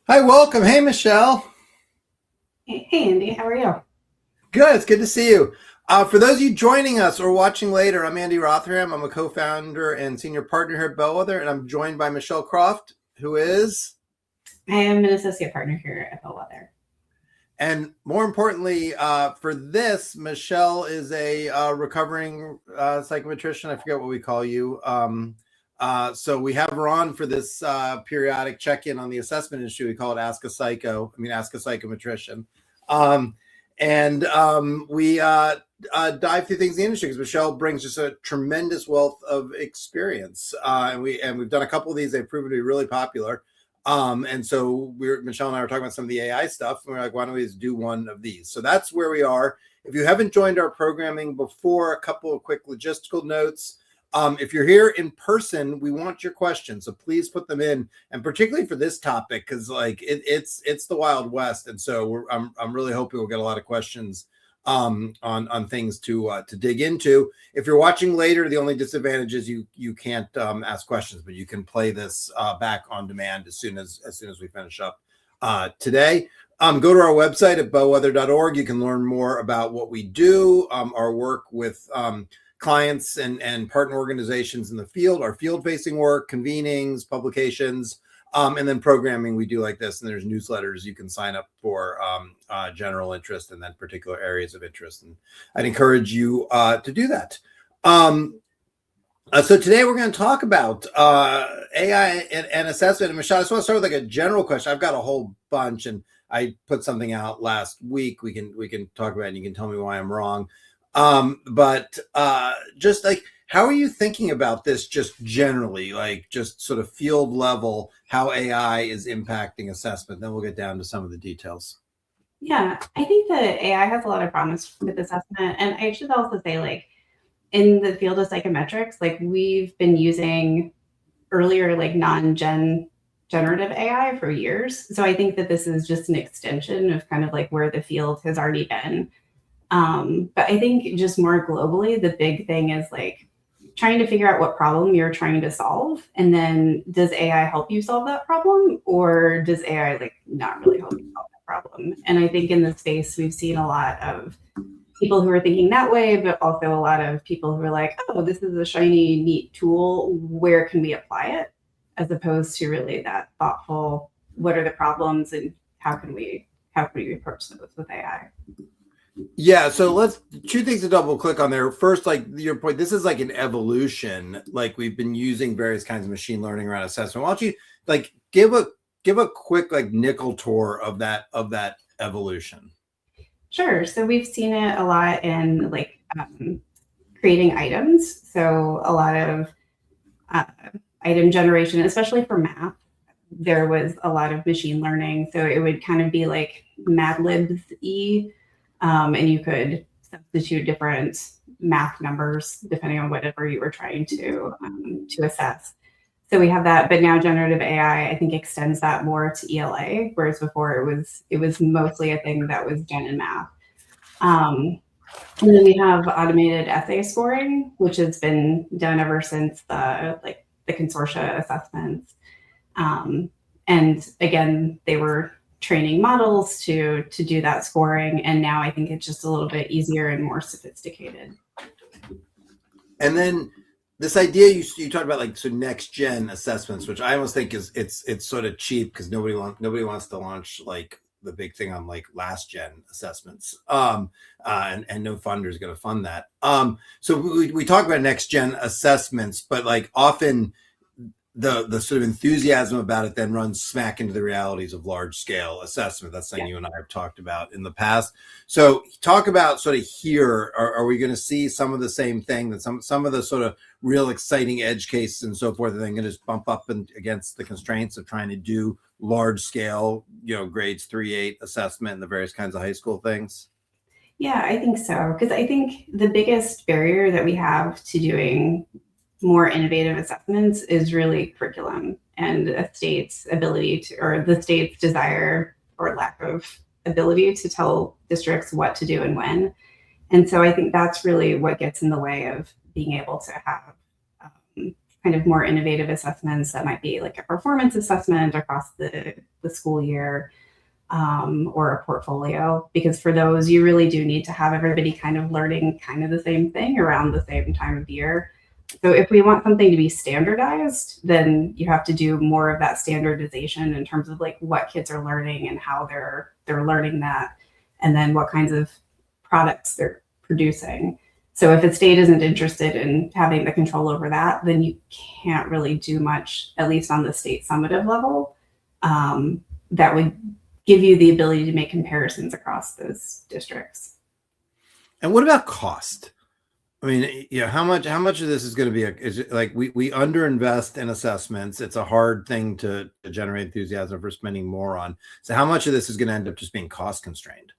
Hi, welcome. Hey, Michelle. Hey Andy, how are you? Good. It's good to see you. For those of you joining us or watching later, I'm Andy Rotherham. I'm a co-founder and senior partner here at Bellwether, and I'm joined by Michelle Croft, who is, I am an associate partner here at Bellwether. and more importantly, for this, Michelle is a recovering psychometrician. I forget what we call you. So we have her on for this periodic check-in on the assessment industry. We call it Ask a Psychometrician. Um, and we dive through things in the industry because Michelle brings just a tremendous wealth of experience. And we've done a couple of these. They've proven to be really popular. And so Michelle and I were talking about some of the AI stuff. And we're like, why don't we just do one of these? So that's where we are. If you haven't joined our programming before, a couple of quick logistical notes. If you're here in person, we want your questions, so please put them in, and particularly for this topic, because like it's the Wild West, and so I'm really hoping we'll get a lot of questions on things to dig into. If you're watching later, the only disadvantage is you can't ask questions, but you can play this back on demand as soon as we finish up today. Go to our website at bellwether.org. You can learn more about what we do, our work with clients and partner organizations in the field, our field-facing work, convenings, publications, and then programming we do like this. And there's newsletters you can sign up for general interest and then particular areas of interest. And I'd encourage you to do that. So today we're going to talk about AI and assessment. And Michelle, I just want to start with like a general question. I've got a whole bunch, and I put something out last week. We can talk about it, and you can tell me why I'm wrong. But just like, how are you thinking about this just generally, like just sort of field level, how AI is impacting assessment? Then we'll get down to some of the details. Yeah, I think that AI has a lot of promise with assessment. And I should also say, like, in the field of psychometrics, like we've been using earlier, like generative AI for years. So I think that this is just an extension of kind of like where the field has already been. But I think just more globally, the big thing is like trying to figure out what problem you're trying to solve. And then does AI help you solve that problem, or does AI like not really help you solve that problem? And I think in this space, we've seen a lot of people who are thinking that way, but also a lot of people who are like, oh, this is a shiny, neat tool. Where can we apply it? As opposed to really that thoughtful, what are the problems and how can we approach those with AI? Yeah, so let's two things to double click on there. First, like your point, this is like an evolution. Like we've been using various kinds of machine learning around assessment. Why don't you like give a quick like nickel tour of that evolution? Sure. So we've seen it a lot in like creating items. So a lot of uh, item generation, especially for math, there was a lot of machine learning. So it would kind of be like Mad Libs-y, and you could substitute different math numbers depending on whatever you were trying to assess. So we have that, but now generative AI, I think, extends that more to ELA, whereas before it was mostly a thing that was done in math. Um, and then we have automated essay scoring, which has been done ever since the consortia assessments. And again, they were training models to do that scoring, and now I think it's just a little bit easier and more sophisticated. And then this idea you talked about, like, so next gen assessments, which I almost think is it's sort of cheap because nobody wants to launch like the big thing on like last gen assessments, and no funder is going to fund that. So we talk about next gen assessments, but like often the sort of enthusiasm about it then runs smack into the realities of large scale assessment. That's something you and I have talked about in the past. So talk about sort of here, are we going to see some of the same thing, that some of the sort of real exciting edge cases and so forth, are they going to just bump up against the constraints of trying to do large scale, grades 3-8 assessment and the various kinds of high school things? Yeah, I think so. Because I think the biggest barrier that we have to doing more innovative assessments is really curriculum and a state's ability to, or the state's desire or lack of ability to tell districts what to do and when. And so I think that's really what gets in the way of being able to have kind kind of more innovative assessments that might be like a performance assessment across the school year, or a portfolio, because for those you really do need to have everybody kind of learning kind of the same thing around the same time of year. So if we want something to be standardized, then you have to do more of that standardization in terms of like what kids are learning and how they're learning that, and then what kinds of products they're producing. So if a state isn't interested in having the control over that, then you can't really do much, at least on the state summative level, that would give you the ability to make comparisons across those districts. And what about cost? I mean, how much of this is going to be is it like we underinvest in assessments? It's a hard thing to generate enthusiasm for spending more on. So how much of this is going to end up just being cost constrained?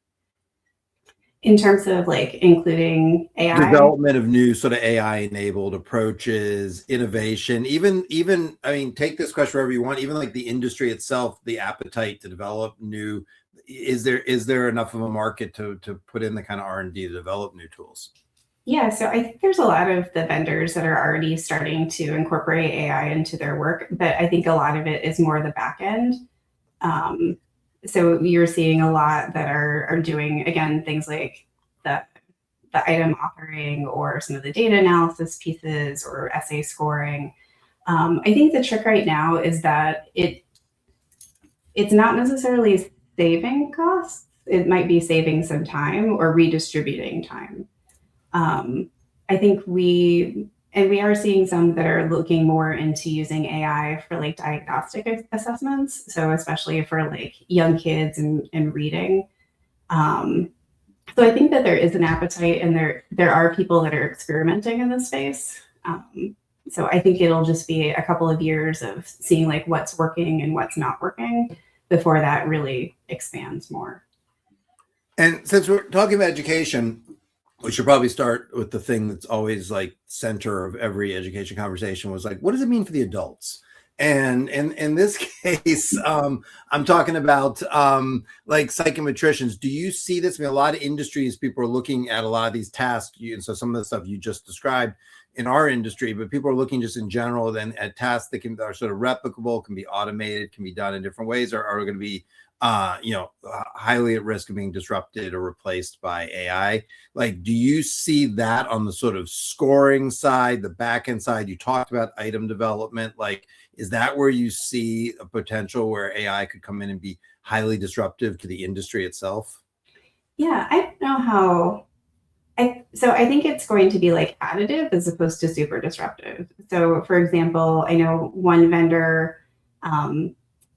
In terms of like including AI? Development of new sort of AI enabled approaches, innovation, even, I mean, take this question wherever you want, even like the industry itself, the appetite to develop new, is there enough of a market to put in the kind of R&D to develop new tools? Yeah, so I think there's a lot of the vendors that are already starting to incorporate AI into their work, but I think a lot of it is more the back end. So you're seeing a lot that are doing, again, things like the item authoring or some of the data analysis pieces or essay scoring. I think the trick right now is that it's not necessarily saving costs. It might be saving some time or redistributing time. I think we are seeing some that are looking more into using AI for like diagnostic assessments. So especially for like young kids and reading. So I think that there is an appetite, and there are people that are experimenting in this space. So I think it'll just be a couple of years of seeing like what's working and what's not working before that really expands more. And since we're talking about education, we should probably start with the thing that's always like center of every education conversation, was like, what does it mean for the adults? And in this case, I'm talking about like psychometricians. Do you see this? I mean, a lot of industries, people are looking at a lot of these tasks. And so some of the stuff you just described in our industry, but people are looking just in general then at tasks that are sort of replicable, can be automated, can be done in different ways, or are going to be highly at risk of being disrupted or replaced by AI. Like, do you see that on the sort of scoring side, the back end side? You talked about item development. Like, is that where you see a potential where AI could come in and be highly disruptive to the industry itself? Yeah, I don't know how. So I think it's going to be like additive as opposed to super disruptive. So for example, I know one vendor,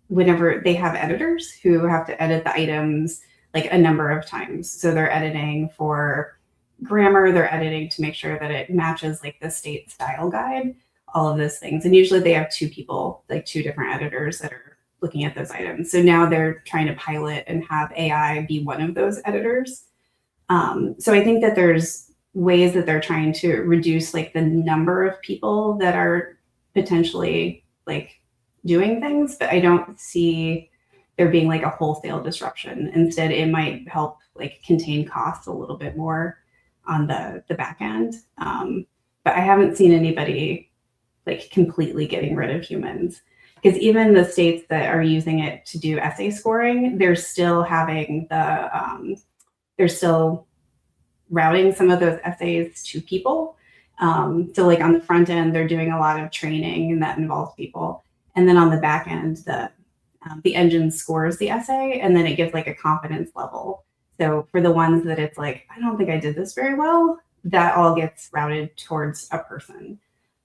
whenever they have editors who have to edit the items like a number of times. So they're editing for grammar, they're editing to make sure that it matches like the state style guide, all of those things. And usually they have two people, like two different editors that are looking at those items. So now they're trying to pilot and have AI be one of those editors. So I think that there's ways that they're trying to reduce like the number of people that are potentially like doing things, but I don't see there being like a wholesale disruption. Instead, it might help like contain costs a little bit more on the back end. But I haven't seen anybody like completely getting rid of humans, because even the states that are using it to do essay scoring, they're still having they're still routing some of those essays to people. So like on the front end, they're doing a lot of training and that involves people. And then on the back end, the engine scores the essay, and then it gives like a confidence level. So for the ones that it's like, I don't think I did this very well, that all gets routed towards a person.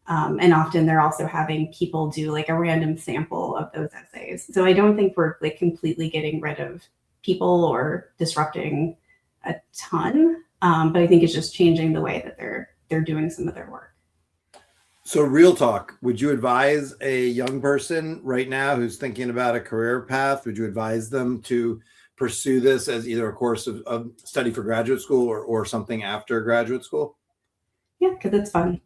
And often they're also having people do like a random sample of those essays. So I don't think we're like completely getting rid of people or disrupting a ton, but I think it's just changing the way that they're doing some of their work. So real talk, would you advise a young person right now who's thinking about a career path, would you advise them to pursue this as either a course of study for graduate school or something after graduate school? Yeah, because it's fun.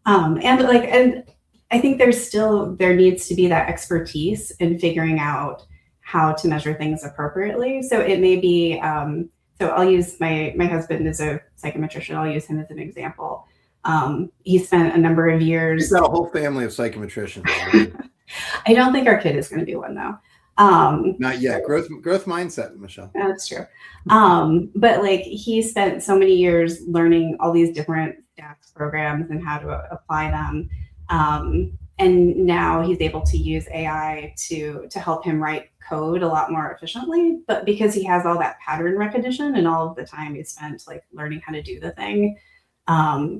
And I think there needs to be that expertise in figuring out how to measure things appropriately. So it may be, so I'll use my husband is a psychometrician. I'll use him as an example. He spent a number of He's years. got a whole family of psychometricians. I don't think our kid is going to be one though. Not yet. Growth mindset, Michelle. That's true. But like he spent so many years learning all these different stats programs and how to apply them. And now he's able to use AI to help him write code a lot more efficiently. But because he has all that pattern recognition and all of the time he spent like learning how to do the thing,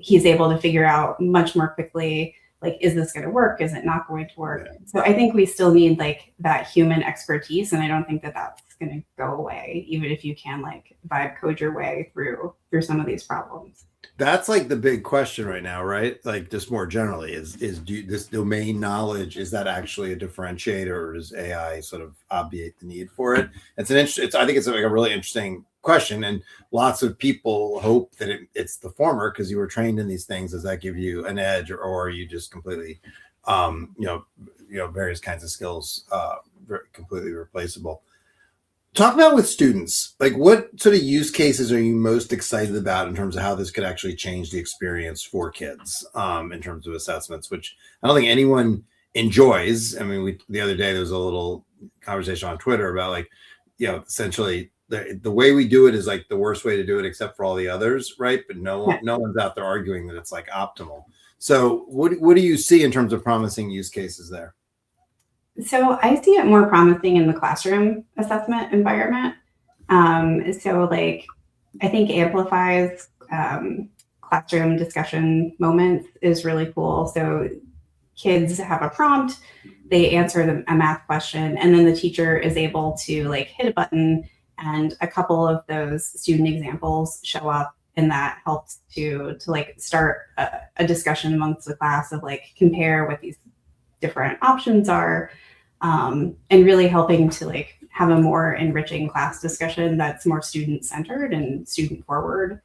he's able to figure out much more quickly, like, is this going to work? Is it not going to work? Yeah. So I think we still need like that human expertise. And I don't think that that's going to go away, even if you can like vibe code your way through some of these problems. That's like the big question right now, right? Like just more generally is this domain knowledge, is that actually a differentiator, or does AI sort of obviate the need for it? I think it's like a really interesting question. And lots of people hope that it's the former, because you were trained in these things. Does that give you an edge, or are you just completely, various kinds of skills, completely replaceable? Talk about with students, like what sort of use cases are you most excited about in terms of how this could actually change the experience for kids, in terms of assessments, which I don't think anyone enjoys. I mean, the other day there was a little conversation on Twitter about like, essentially the way we do it is like the worst way to do it except for all the others, right? But no one's out there arguing that it's like optimal. So what do you see in terms of promising use cases there? So I see it more promising in the classroom assessment environment. So like, I think amplifies classroom discussion moments is really cool. So kids have a prompt, they answer a math question, and then the teacher is able to like hit a button and a couple of those student examples show up, and that helps to like start a discussion amongst the class of like compare what these different options are. And really helping to like have a more enriching class discussion that's more student centered and student forward.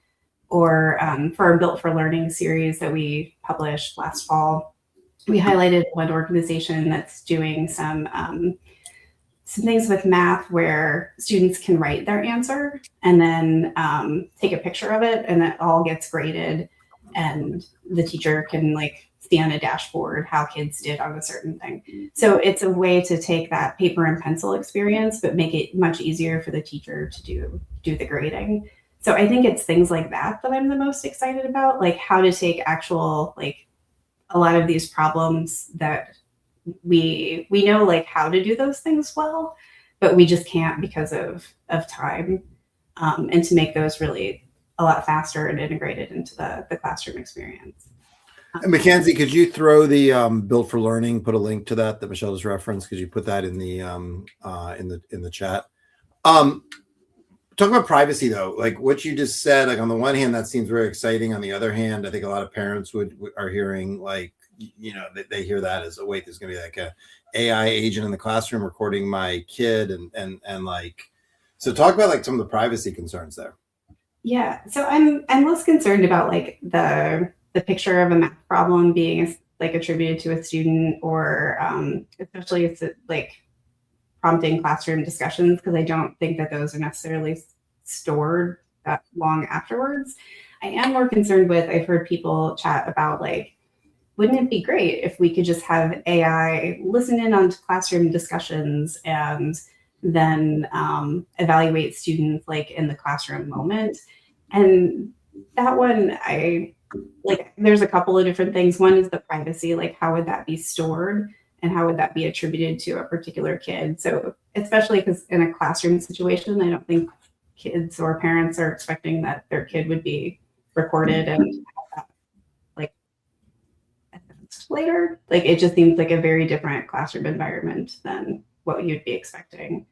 Or for our Built for Learning series that we published last fall, we highlighted one organization that's doing some things with math where students can write their answer and then take a picture of it, and that all gets graded, and the teacher can like see on a dashboard how kids did on a certain thing. So it's a way to take that paper and pencil experience, but make it much easier for the teacher to do the grading. So I think it's things like that I'm the most excited about, like how to take actual, like a lot of these problems that we know like how to do those things well, but we just can't because of time, and to make those really a lot faster and integrated into the classroom experience. And Mackenzie, could you throw the Built for Learning, put a link to that Michelle just referenced? Could you put that in the chat? Talk about privacy though, like what you just said. Like on the one hand, that seems very exciting. On the other hand, I think a lot of parents are hearing like, they hear that as, oh wait, there's gonna be like a AI agent in the classroom recording my kid, and like, so talk about like some of the privacy concerns there. Yeah, so I'm less concerned about like the picture of a math problem being like attributed to a student, or especially it's like prompting classroom discussions, because I don't think that those are necessarily stored that long afterwards. I am more concerned with, I've heard people chat about like, wouldn't it be great if we could just have AI listen in on classroom discussions and then evaluate students like in the classroom moment? And that one, there's a couple of different things. One is the privacy, like how would that be stored and how would that be attributed to a particular kid? So especially because in a classroom situation, I don't think kids or parents are expecting that their kid would be recorded and have that like later. Like it just seems like a very different classroom environment than what you'd be expecting.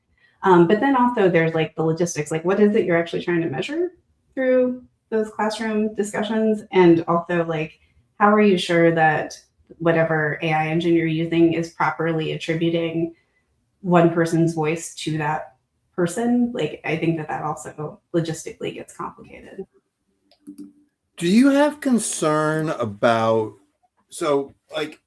But then also there's like the logistics, like what is it you're actually trying to measure through those classroom discussions? And also like, how are you sure that whatever AI engine you're using is properly attributing one person's voice to that person? Like, I think that also logistically gets complicated. Do you have concern about, so like,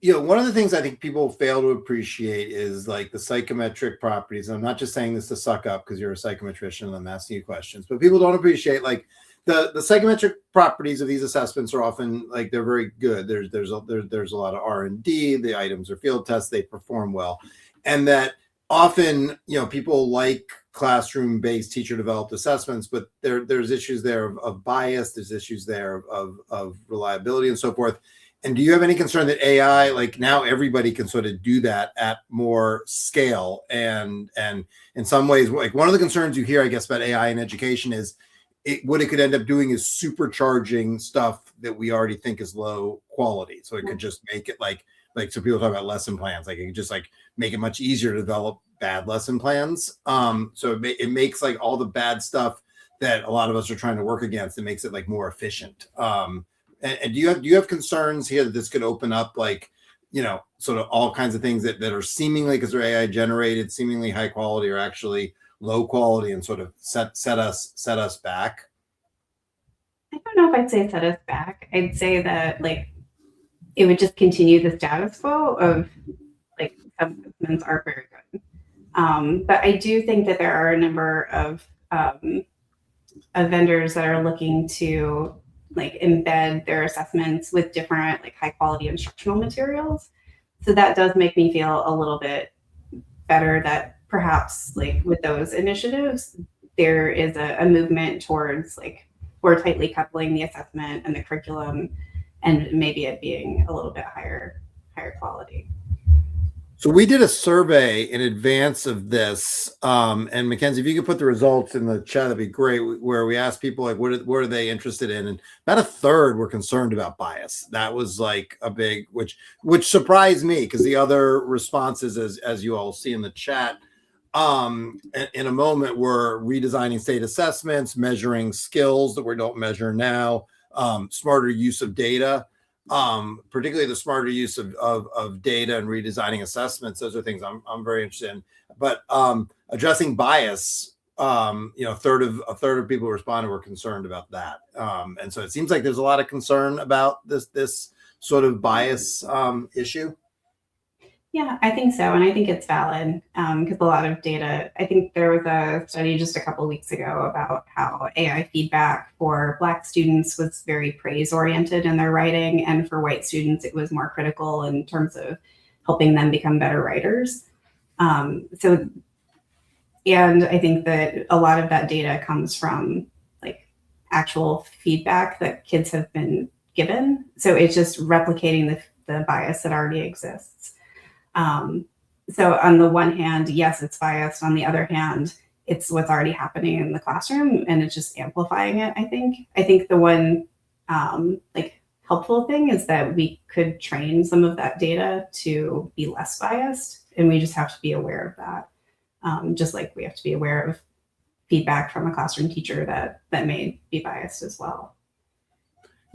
one of the things I think people fail to appreciate is like the psychometric properties. And I'm not just saying this to suck up because you're a psychometrician and I'm asking you questions, but people don't appreciate like the psychometric properties of these assessments are often like they're very good. There's a lot of R&D. The items are field tests. They perform well, and that often people like classroom-based teacher-developed assessments, but there's issues there of bias. There's issues there of reliability and so forth. And do you have any concern that AI, like now everybody can sort of do that at more scale? And in some ways, like one of the concerns you hear, I guess, about AI in education is what it could end up doing is supercharging stuff that we already think is low quality. So it could just make it like so people talk about lesson plans, like it could just like make it much easier to develop bad lesson plans. So it makes like all the bad stuff that a lot of us are trying to work against, it makes it like more efficient. And do you have concerns here that this could open up like, sort of all kinds of things that are seemingly, because they're AI generated, seemingly high quality or actually low quality and sort of set us back? I don't know if I'd say set us back. I'd say that like it would just continue the status quo of like some assessments are very good. But I do think that there are a number of vendors that are looking to like embed their assessments with different like high quality instructional materials. So that does make me feel a little bit better that perhaps like with those initiatives, there is a movement towards like more tightly coupling the assessment and the curriculum and maybe it being a little bit higher quality. So we did a survey in advance of this, and Mackenzie, if you could put the results in the chat, that'd be great. Where we asked people like, what are they interested in, and about a third were concerned about bias. That was like a big, which surprised me because the other responses, as you all see in the chat, in a moment, were redesigning state assessments, measuring skills that we don't measure now, smarter use of data. Particularly the smarter use of data and redesigning assessments. Those are things I'm very interested in. But addressing bias, a third of people who responded were concerned about that. And so it seems like there's a lot of concern about this sort of bias issue. Yeah, I think so. And I think it's valid because a lot of data, I think there was a study just a couple of weeks ago about how AI feedback for Black students was very praise oriented in their writing. And for white students, it was more critical in terms of helping them become better writers. And I think that a lot of that data comes from like actual feedback that kids have been given. So it's just replicating the bias that already exists. So on the one hand, yes, it's biased. On the other hand, it's what's already happening in the classroom and it's just amplifying it. I think the one like helpful thing is that we could train some of that data to be less biased, and we just have to be aware of that. Just like we have to be aware of feedback from a classroom teacher that may be biased as well.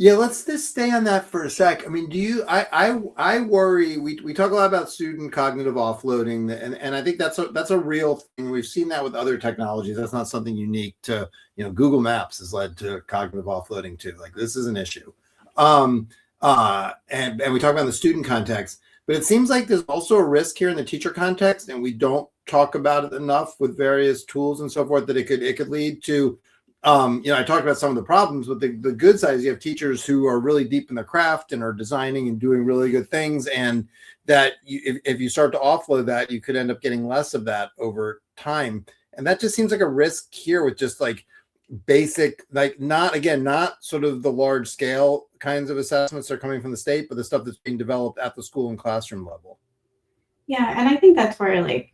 Yeah, let's just stay on that for a sec. I mean, I worry, we talk a lot about student cognitive offloading, and I think that's a real thing. We've seen that with other technologies. That's not something unique to, Google Maps has led to cognitive offloading too. Like this is an issue. And we talk about the student context, but it seems like there's also a risk here in the teacher context, and we don't talk about it enough with various tools and so forth, that it could lead to, I talked about some of the problems, but the good side is you have teachers who are really deep in their craft and are designing and doing really good things. And that if you start to offload that, you could end up getting less of that over time. And that just seems like a risk here with just like basic, like not sort of the large scale kinds of assessments that are coming from the state, but the stuff that's being developed at the school and classroom level. Yeah. And I think that's where like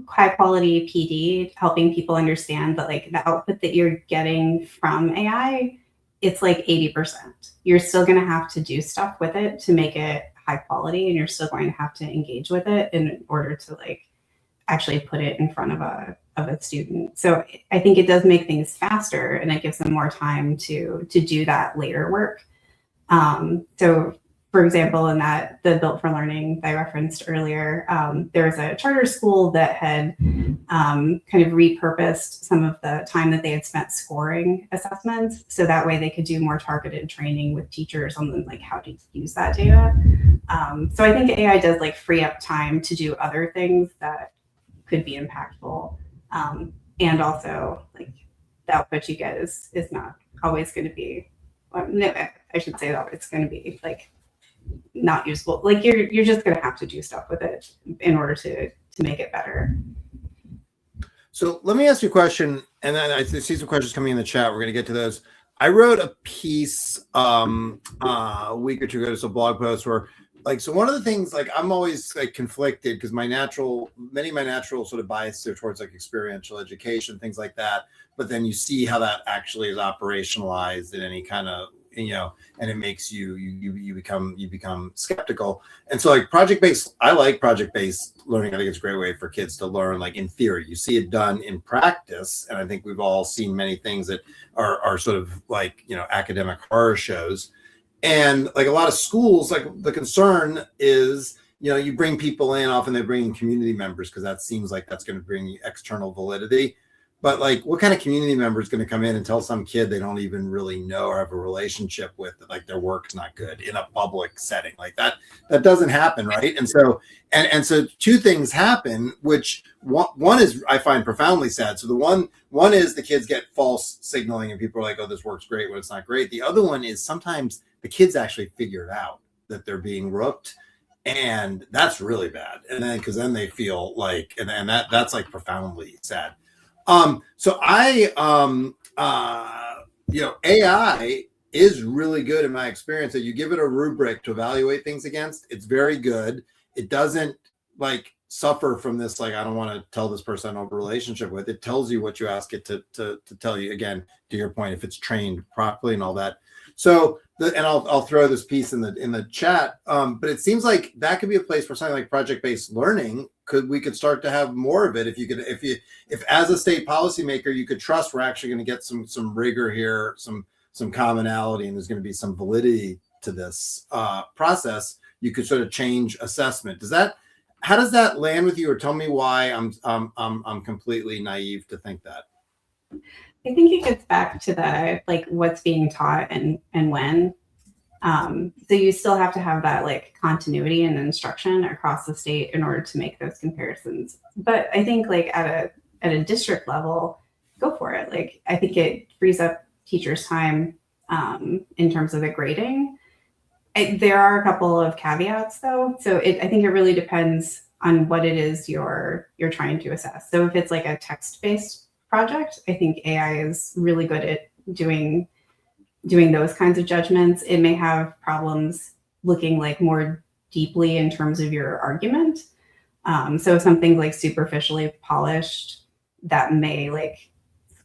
high quality PD, helping people understand that like the output that you're getting from AI, it's like 80%. You're still going to have to do stuff with it to make it high quality, and you're still going to have to engage with it in order to like actually put it in front of a student. So I think it does make things faster, and it gives them more time to do that later work. So for example, in the Built for Learning that I referenced earlier, there was a charter school that had kind of repurposed some of the time that they had spent scoring assessments, so that way they could do more targeted training with teachers on like how to use that data. So I think AI does like free up time to do other things that could be impactful, and also like the output you get is not always going to be, well, no, I should say that it's going to be like not useful. Like you're just going to have to do stuff with it in order to make it better. So let me ask you a question, and then I see some questions coming in the chat. We're going to get to those. I wrote a piece a week or two ago, some blog post where, like, so one of the things, like, I'm always like conflicted because many of my natural sort of biases are towards like experiential education, things like that. But then you see how that actually is operationalized in any kind of, and it makes you become skeptical. And so, like, I like project-based learning. I think it's a great way for kids to learn, like, in theory. You see it done in practice, and I think we've all seen many things that are sort of like, academic horror shows. And like a lot of schools, like, the concern is, you bring people in, often they bring in community members because that seems like that's going to bring you external validity. But like, what kind of community member is going to come in and tell some kid they don't even really know or have a relationship with, that like their work's not good in a public setting like that? That doesn't happen, right? And so, and so two things happen, which one is, I find, profoundly sad. So the one is the kids get false signaling and people are like, oh, this works great when it's not great. The other one is sometimes the kids actually figure it out that they're being rooked. And that's really bad. And then, because then they feel like, and that's like profoundly sad. So AI is really good in my experience that you give it a rubric to evaluate things against. It's very good. It doesn't like suffer from this, like, I don't want to tell this person I don't have a relationship with. It tells you what you ask it to tell you, again, to your point, if it's trained properly and all that. So, and I'll throw this piece in the chat. But it seems like that could be a place for something like project-based learning. We could start to have more of it if as a state policymaker you could trust we're actually going to get some rigor here, some commonality, and there's going to be some validity to this process. You could sort of change assessment. How does that land with you, or tell me why I'm completely naive to think that? I think it gets back to the, like, what's being taught and when. So you still have to have that, like, continuity and instruction across the state in order to make those comparisons. But I think, like, at a district level, go for it. Like, I think it frees up teachers' time in terms of the grading. There are a couple of caveats, though. So I think it really depends on what it is you're trying to assess. So if it's like a text-based project, I think AI is really good at doing those kinds of judgments. It may have problems looking like more deeply in terms of your argument. So something like superficially polished, that may like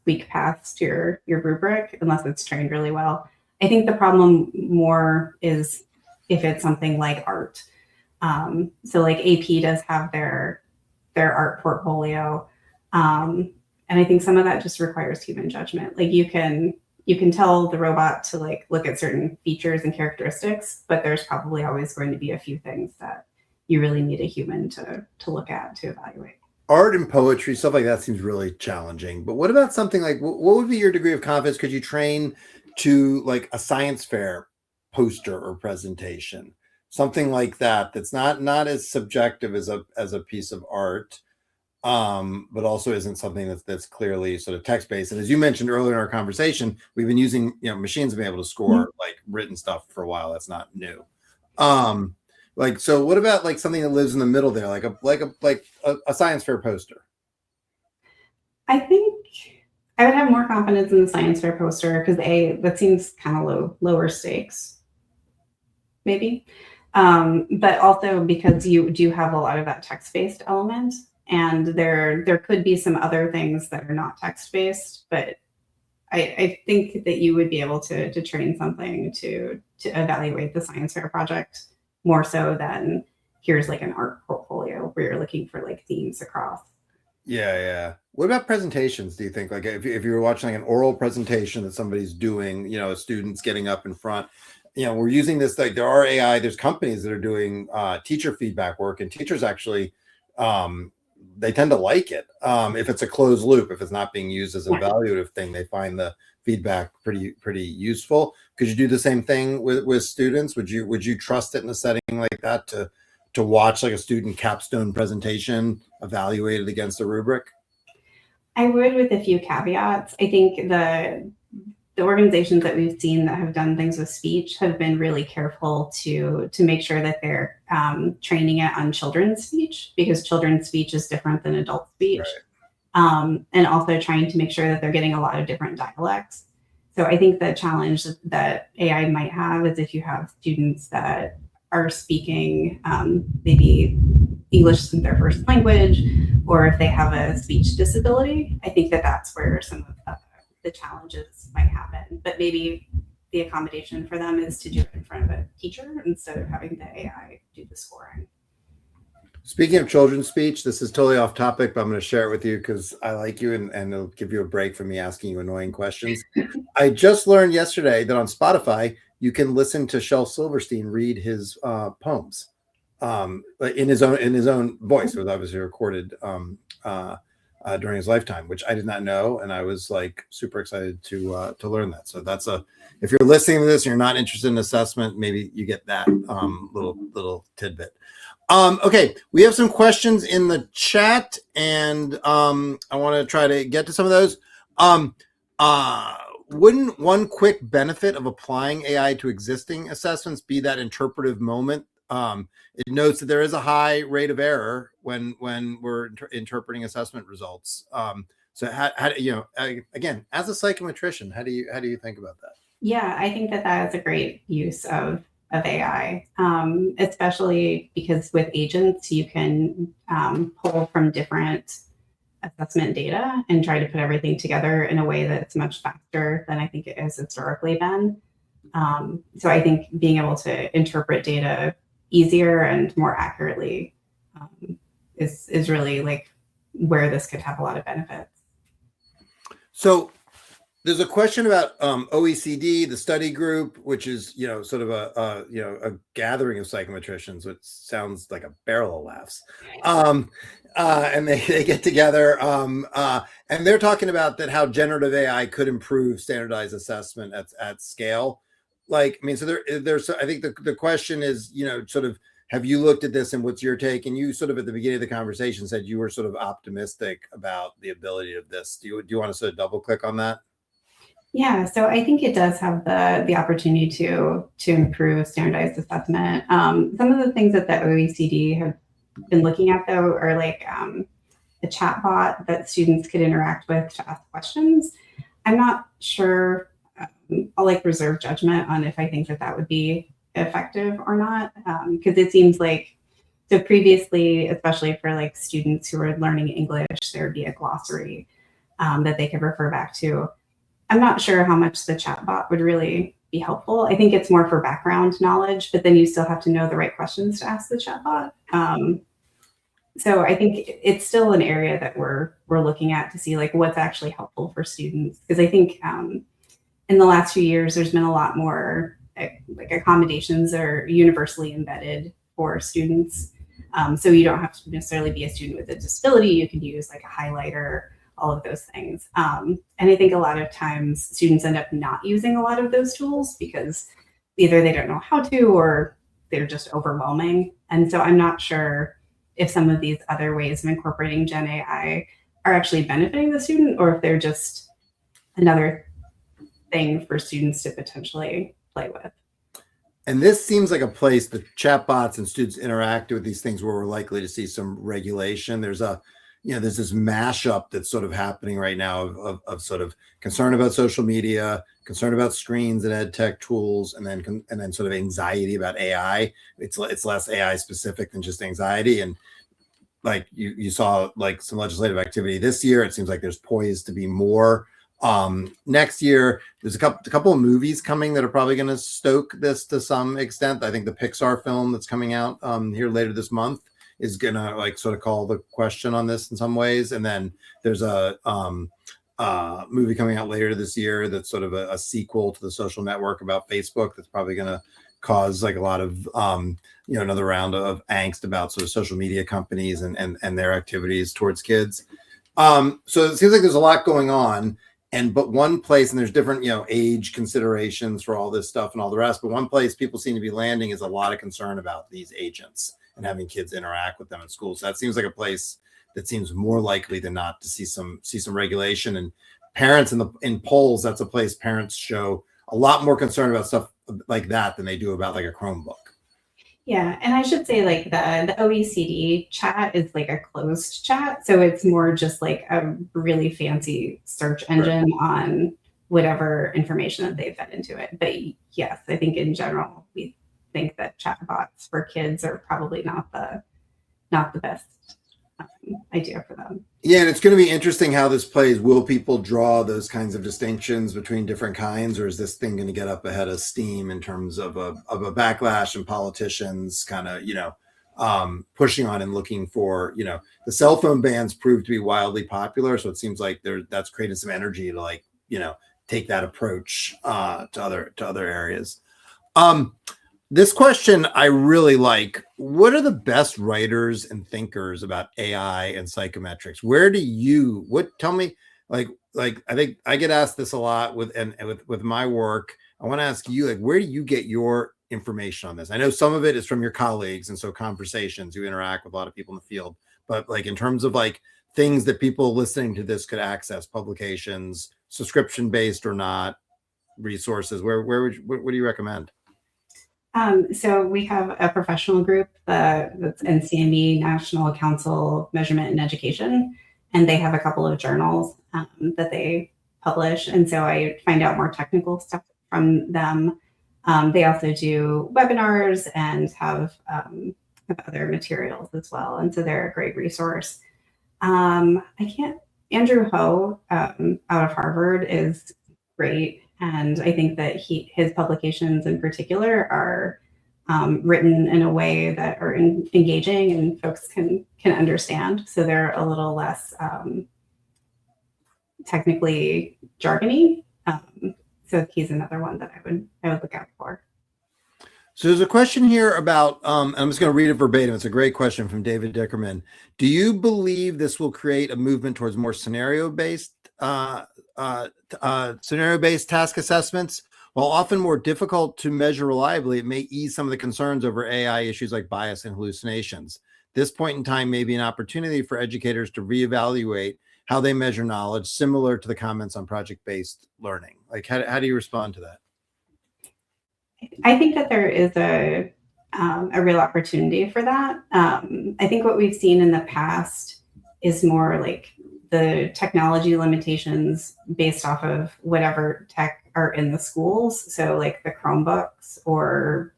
squeak past your rubric unless it's trained really well. I think the problem more is if it's something like art. So like AP does have their art portfolio. And I think some of that just requires human judgment. Like you can tell the robot to like look at certain features and characteristics, but there's probably always going to be a few things that you really need a human to look at, to evaluate. Art and poetry, stuff like that seems really challenging. But what about something like, what would be your degree of confidence? Could you train to like a science fair poster or presentation, something like that, that's not as subjective as a piece of art, but also isn't something that's clearly sort of text-based? And as you mentioned earlier in our conversation, we've been using, machines to be able to score like written stuff for a while. That's not new. Like, so what about like something that lives in the middle there, like a science fair poster? I think I would have more confidence in the science fair poster because that seems kind of lower stakes, maybe. But also because you do have a lot of that text-based element, and there could be some other things that are not text-based, but I think that you would be able to train something to evaluate the science fair project more so than here's like an art portfolio where you're looking for like themes across. Yeah. What about presentations? Do you think, like, if you were watching like an oral presentation that somebody's doing, a student's getting up in front, we're using this, like there are there's companies that are doing teacher feedback work, and teachers actually, they tend to like it. If it's a closed loop, if it's not being used as an evaluative thing, they find the feedback pretty useful. Could you do the same thing with students? Would you trust it in a setting like that to watch like a student capstone presentation evaluated against a rubric? I would, with a few caveats. I think the organizations that we've seen that have done things with speech have been really careful to make sure that they're training it on children's speech, because children's speech is different than adult speech. And also trying to make sure that they're getting a lot of different dialects. So I think the challenge that AI might have is if you have students that are speaking maybe English isn't their first language, or if they have a speech disability, I think that that's where some of the challenges might happen. But maybe the accommodation for them is to do it in front of a teacher instead of having the AI do the scoring. Speaking of children's speech, this is totally off topic, but I'm going to share it with you because I like you and it'll give you a break from me asking you annoying questions. I just learned yesterday that on Spotify, you can listen to Shel Silverstein read his poems in his own voice. It was obviously recorded during his lifetime, which I did not know. And I was like super excited to learn that. So that's if you're listening to this and you're not interested in assessment, maybe you get that little tidbit. Okay, we have some questions in the chat, and I want to try to get to some of those. Wouldn't one quick benefit of applying AI to existing assessments be that interpretive moment? It notes that there is a high rate of error when we're interpreting assessment results. So how again, as a psychometrician, how do you think about that? Yeah, I think that is a great use of AI, especially because with agents, you can pull from different assessment data and try to put everything together in a way that's much faster than I think it has historically been. So I think being able to interpret data easier and more accurately is really like where this could have a lot of benefits. So there's a question about OECD, the study group, which is sort of a gathering of psychometricians, which sounds like a barrel of laughs. And they get together and they're talking about that how generative AI could improve standardized assessment at scale. Like, I mean, so there's I think the question is, sort of, have you looked at this and what's your take? And you sort of at the beginning of the conversation said you were sort of optimistic about the ability of this. Do you want to sort of double click on that? Yeah, so I think it does have the opportunity to improve standardized assessment. Some of the things that the OECD have been looking at, though, are like a chat bot that students could interact with to ask questions. I'm not sure. I'll reserve judgment on if I think that would be effective or not, because it seems like, so previously, especially for students who are learning English, there would be a glossary that they could refer back to. I'm not sure how much the chatbot would really be helpful. I think it's more for background knowledge, but then you still have to know the right questions to ask the chatbot. So I think it's still an area that we're looking at to see what's actually helpful for students. Because I think in the last few years, there's been a lot more accommodations that are universally embedded for students. So you don't have to necessarily be a student with a disability. You can use a highlighter, all of those things. And I think a lot of times students end up not using a lot of those tools because either they don't know how to or they're just overwhelming. And so I'm not sure if some of these other ways of incorporating Gen AI are actually benefiting the student or if they're just another thing for students to potentially play with. And this seems like a place that chatbots and students interact with these things where we're likely to see some regulation. There's this mashup that's sort of happening right now of sort of concern about social media, concern about screens and ed tech tools, and then sort of anxiety about AI. It's less AI specific than just anxiety. And you saw some legislative activity this year. It seems like there's poised to be more next year. There's a couple of movies coming that are probably going to stoke this to some extent. I think the Pixar film that's coming out here later this month is gonna sort of call the question on this in some ways. And then there's a movie coming out later this year that's sort of a sequel to The Social Network about Facebook that's probably gonna cause a lot of another round of angst about sort of social media companies and their activities towards kids. So it seems like there's a lot going on. But one place, and there's different, age considerations for all this stuff and all the rest, but one place people seem to be landing is a lot of concern about these agents and having kids interact with them in school. So that seems like a place that seems more likely than not to see some regulation. And parents in polls, that's a place parents show a lot more concern about stuff like that than they do about like a Chromebook. Yeah, and I should say like the OECD chat is like a closed chat, so it's more just like a really fancy search engine on whatever information that they've fed into it. But yes, I think in general we think that chatbots for kids are probably not the best idea for them. Yeah, and it's going to be interesting how this plays. Will people draw those kinds of distinctions between different kinds, or is this thing going to get up ahead of steam in terms of a backlash and politicians kind of, pushing on and looking for, the cell phone bans proved to be wildly popular. So it seems like that's created some energy to like, take that approach to other areas. This question I really like. What are the best writers and thinkers about AI and psychometrics? Tell me, like I think I get asked this a lot with my work. I want to ask you, like, where do you get your information on this? I know some of it is from your colleagues, and so conversations, you interact with a lot of people in the field, but like in terms of like things that people listening to this could access, publications, subscription based or not, resources, what do you recommend? So we have a professional group that's NCME, National Council Measurement and Education, and they have a couple of journals that they publish. And so I find out more technical stuff from them. They also do webinars and have other materials as well. And so they're a great resource. Andrew Ho out of Harvard is great. And I think that his publications in particular are written in a way that are engaging and folks can understand. So they're a little less technically jargony. So he's another one that I would look out for. So there's a question here about, I'm just going to read it verbatim. It's a great question from David Dickerman. Do you believe this will create a movement towards more scenario-based task assessments? While often more difficult to measure reliably, it may ease some of the concerns over AI issues like bias and hallucinations. This point in time may be an opportunity for educators to reevaluate how they measure knowledge, similar to the comments on project-based learning. Like, how do you respond to that? I think that there is a real opportunity for that. I think what we've seen in the past is more like the technology limitations based off of whatever tech are in the schools. So like the Chromebooks or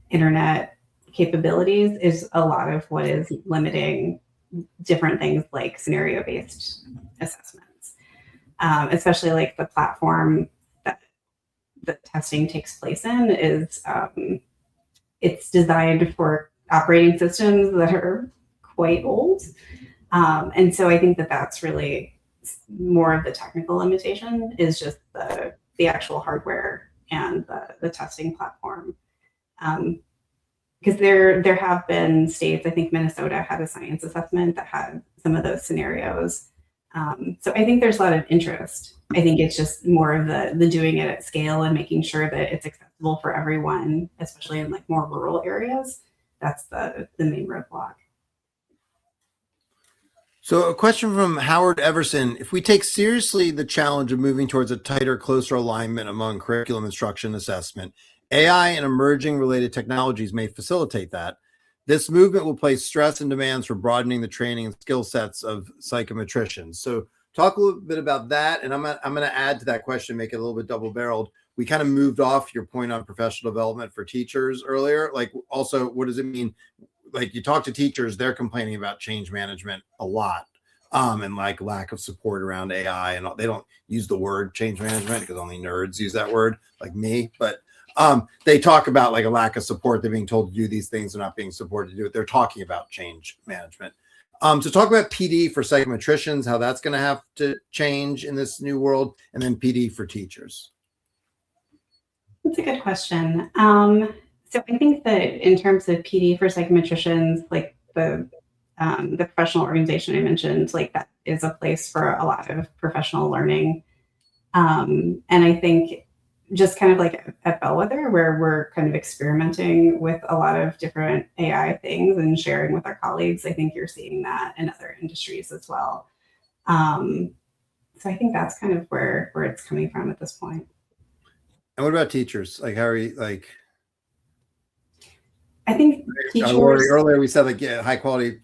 internet capabilities is a lot of what is limiting different things like scenario-based assessments, especially like the platform that the testing takes place in is it's designed for operating systems that are quite old. And so I think that that's really more of the technical limitation is just the actual hardware and the testing platform. Because there have been states, I think Minnesota had a science assessment that had some of those scenarios. So I think there's a lot of interest. I think it's just more of the doing it at scale and making sure that it's accessible for everyone, especially in like more rural areas. That's the main roadblock. So a question from Howard Everson. If we take seriously the challenge of moving towards a tighter, closer alignment among curriculum instruction assessment, AI and emerging related technologies may facilitate that. This movement will place stress and demands for broadening the training and skill sets of psychometricians. So talk a little bit about that. And I'm going to add to that question, make it a little bit double-barreled. We kind of moved off your point on professional development for teachers earlier. Like also, what does it mean? Like you talk to teachers, they're complaining about change management a lot, and like lack of support around AI, and they don't use the word change management because only nerds use that word, like me. But they talk about like a lack of support. They're being told to do these things, they're not being supported to do it. They're talking about change management. So talk about PD for psychometricians, how that's going to have to change in this new world, and then PD for teachers. That's a good question. So I think that in terms of PD for psychometricians, like the professional organization I mentioned, like that is a place for a lot of professional learning. And I think just kind of like at Bellwether, where we're kind of experimenting with a lot of different AI things and sharing with our colleagues, I think you're seeing that in other industries as well. So I think that's kind of where it's coming from at this point. And what about teachers? Like, how are you, like, I think teachers. Earlier we said like, yeah, high quality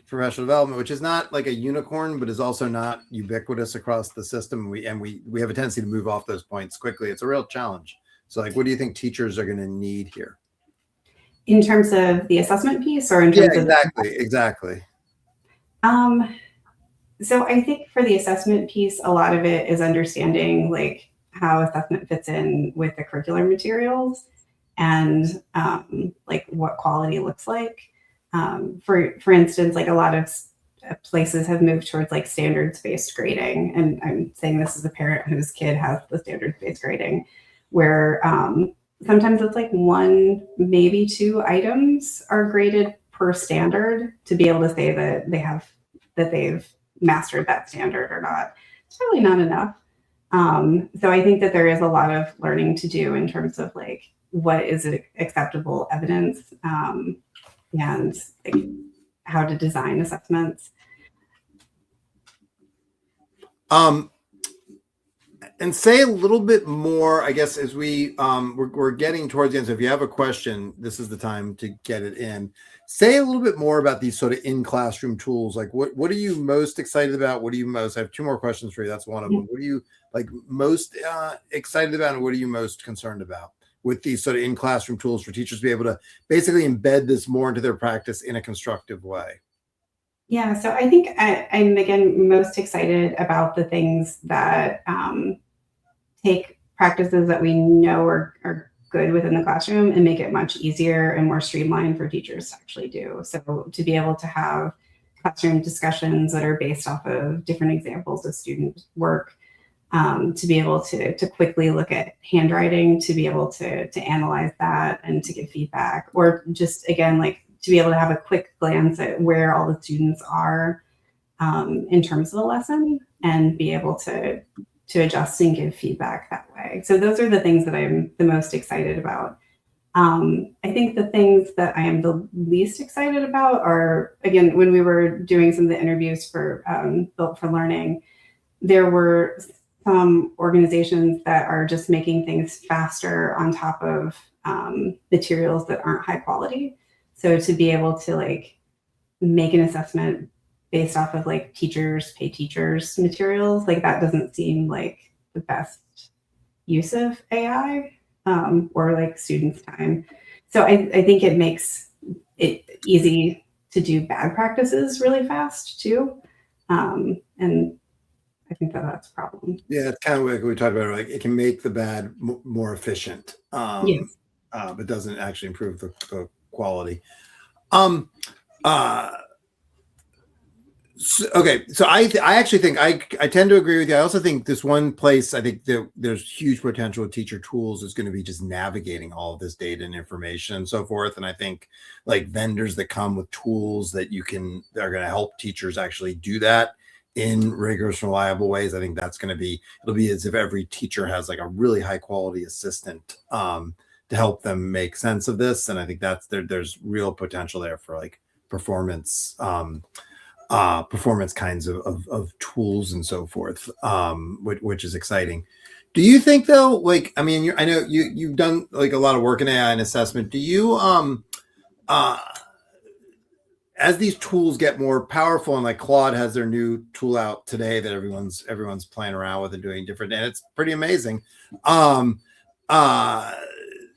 professional development, which is not like a unicorn, but is also not ubiquitous across the system. We have a tendency to move off those points quickly. It's a real challenge. So like, what do you think teachers are going to need here? In terms of the assessment piece, or in terms of exactly. So I think for the assessment piece, a lot of it is understanding like how assessment fits in with the curricular materials and like what quality looks like. For instance, like a lot of places have moved towards like standards-based grading, and I'm saying this as a parent whose kid has the standards-based grading, where sometimes it's like 1, maybe 2 items are graded per standard to be able to say that they've mastered that standard or not. It's really not enough. So I think that there is a lot of learning to do in terms of like what is acceptable evidence, and like how to design assessments. And say a little bit more, I guess, as we're getting towards the end. So if you have a question, this is the time to get it in. Say a little bit more about these sort of in-classroom tools. Like what are you most excited about? What are you most, I have 2 more questions for you. That's one of them. What are you like most excited about, and what are you most concerned about with these sort of in-classroom tools for teachers to be able to basically embed this more into their practice in a constructive way? Yeah, so I think I'm again most excited about the things that take practices that we know are good within the classroom and make it much easier and more streamlined for teachers to actually do. So to be able to have classroom discussions that are based off of different examples of student work, to be able to quickly look at handwriting, to be able to analyze that and to give feedback, or just again, like to be able to have a quick glance at where all the students are in terms of the lesson and be able to adjust and give feedback that way. So those are the things that I'm the most excited about. I think the things that I am the least excited about are, again, when we were doing some of the interviews for Built for Learning, there were some organizations that are just making things faster on top of materials that aren't high quality. So to be able to like make an assessment based off of like teachers pay teachers materials, like that doesn't seem like the best use of AI or like students' time. So I think it makes it easy to do bad practices really fast too. And I think that that's a problem. Yeah, it's kind of like we talked about, like it can make the bad more efficient, Yes. but doesn't actually improve the quality. Okay, so I actually think I tend to agree with you. I also think this one place I think there's huge potential with teacher tools is going to be just navigating all of this data and information and so forth. And I think like vendors that come with tools that are going to help teachers actually do that in rigorous, reliable ways. I think that's going to be, it'll be as if every teacher has like a really high quality assistant to help them make sense of this. And I think there's real potential there for like performance kinds of tools and so forth, which is exciting. Do you think though, like, I mean, I know you've done like a lot of work in AI and assessment. Do you, as these tools get more powerful, and like Claude has their new tool out today that everyone's playing around with and doing different, and it's pretty amazing.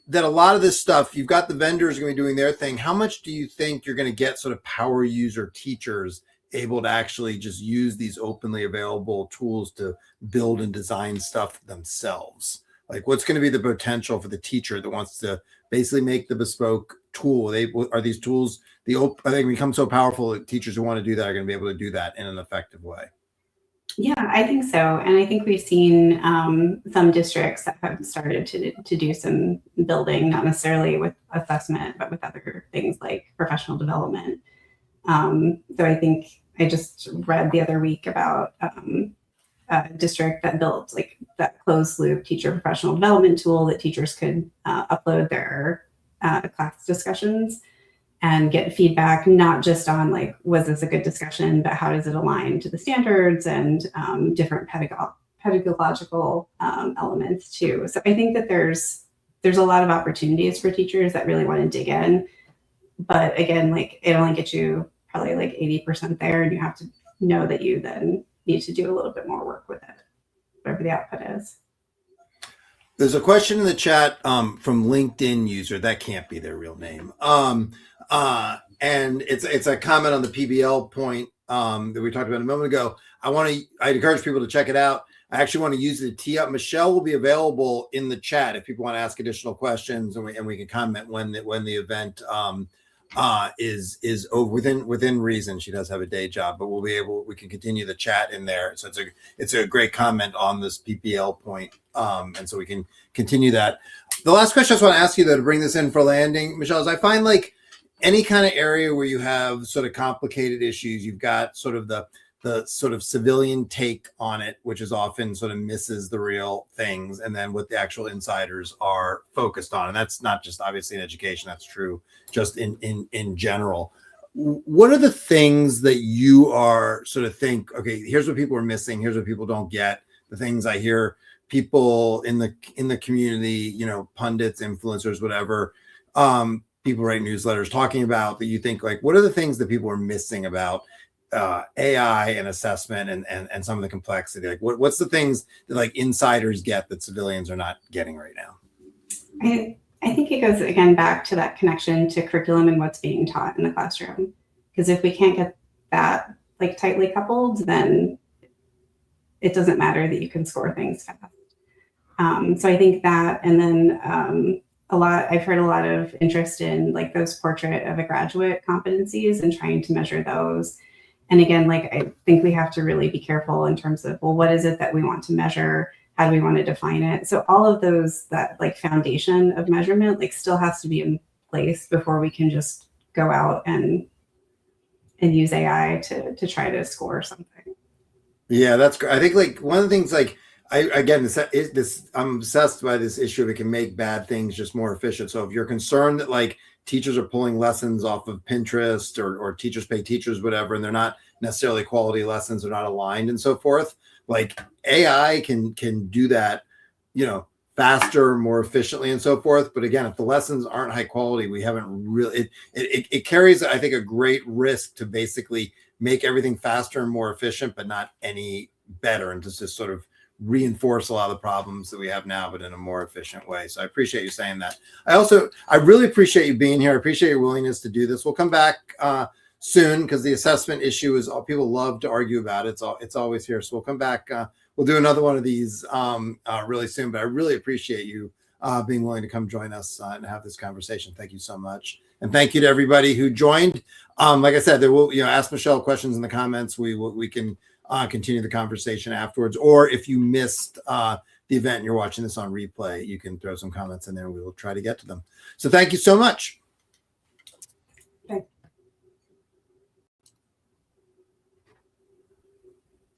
That a lot of this stuff, you've got the vendors going to be doing their thing. How much do you think you're going to get sort of power user teachers able to actually just use these openly available tools to build and design stuff themselves? Like what's going to be the potential for the teacher that wants to basically make the bespoke tool? Are these tools, are they become so powerful that teachers who want to do that are going to be able to do that in an effective way? Yeah, I think so. And I think we've seen some districts that have started to do some building, not necessarily with assessment, but with other things like professional development. So I think I just read the other week about a district that built like that closed loop teacher professional development tool that teachers could upload their class discussions and get feedback, not just on like, was this a good discussion, but how does it align to the standards and different pedagogical elements too. So I think that there's a lot of opportunities for teachers that really want to dig in. But again, like it only gets you probably like 80% there, and you have to know that you then need to do a little bit more work with it, whatever the output is. There's a question in the chat from LinkedIn user. That can't be their real name. And it's a comment on the PBL point that we talked about a moment ago. I encourage people to check it out. I actually want to use it to tee up. Michelle will be available in the chat if people want to ask additional questions, and we can comment when the event is over within reason. She does have a day job, but we can continue the chat in there. So it's a great comment on this PPL point, and so we can continue that. The last question I just want to ask you though, to bring this in for landing, Michelle, is I find like any kind of area where you have sort of complicated issues, you've got sort of the sort of civilian take on it, which is often sort of misses the real things, and then what the actual insiders are focused on. And that's not just obviously in education, that's true just in general. What are the things that you are sort of think, okay, here's what people are missing, here's what people don't get, the things I hear people in the community, pundits, influencers, whatever, people write newsletters talking about, that you think like, what are the things that people are missing about AI and assessment and some of the complexity? Like what's the things that like insiders get that civilians are not getting right now? I think it goes again back to that connection to curriculum and what's being taught in the classroom. Because if we can't get that like tightly coupled, then it doesn't matter that you can score things fast. So I think that, and then I've heard a lot of interest in like those portrait of a graduate competencies and trying to measure those. And again, like I think we have to really be careful in terms of, well, what is it that we want to measure? How do we want to define it? So all of those, that like foundation of measurement, like still has to be in place before we can just go out and use AI to try to score something. Yeah, that's great. I think like one of the things like I'm obsessed by this issue of it can make bad things just more efficient. So if you're concerned that like teachers are pulling lessons off of Pinterest or teachers pay teachers, whatever, and they're not necessarily quality lessons, they're not aligned and so forth, like AI can do that, faster, more efficiently and so forth. But again, if the lessons aren't high quality, we haven't really, it carries, I think, a great risk to basically make everything faster and more efficient, but not any better, and just sort of reinforce a lot of the problems that we have now, but in a more efficient way. So I appreciate you saying that. I really appreciate you being here. I appreciate your willingness to do this. We'll come back soon, because the assessment issue is all people love to argue about. It's always here. So we'll come back. We'll do another one of these really soon, but I really appreciate you being willing to come join us and have this conversation. Thank you so much. And thank you to everybody who joined. Like I said, there will, ask Michelle questions in the comments. We can continue the conversation afterwards, or if you missed the event and you're watching this on replay, you can throw some comments in there and we will try to get to them. So thank you so much.